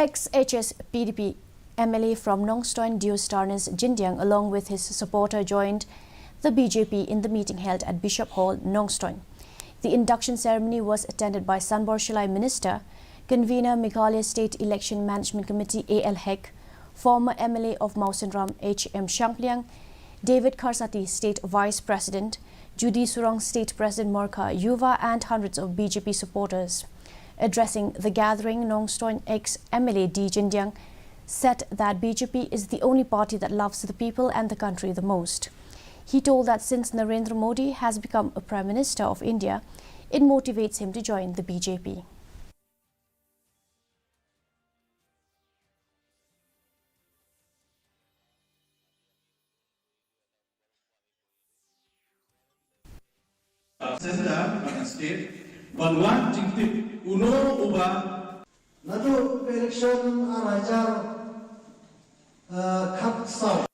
Hspdp MLA from Nongstoin Jindyang along with his supporter joined the BJP in the meeting held at Bishop Hall, Nongstoin. The induction ceremony was attended by Sanborshilai Minister, Convener Meghalaya State Election Management Committee ALHEC, former MLA of Mausenram HM Shampliang, David Kharsati State Vice President, Judy Surong State President Morkha Yuva and hundreds of BJP supporters. Addressing the gathering, Nongstoin ex-MLA D. Jindyang said that BJP is the only party that loves the people and the country the most. He told that since Narendra Modi has become a Prime Minister of India, it motivates him to join the BJP. State, Banwan Jingtip, Uno Uba, Nadu election arajar Kap South.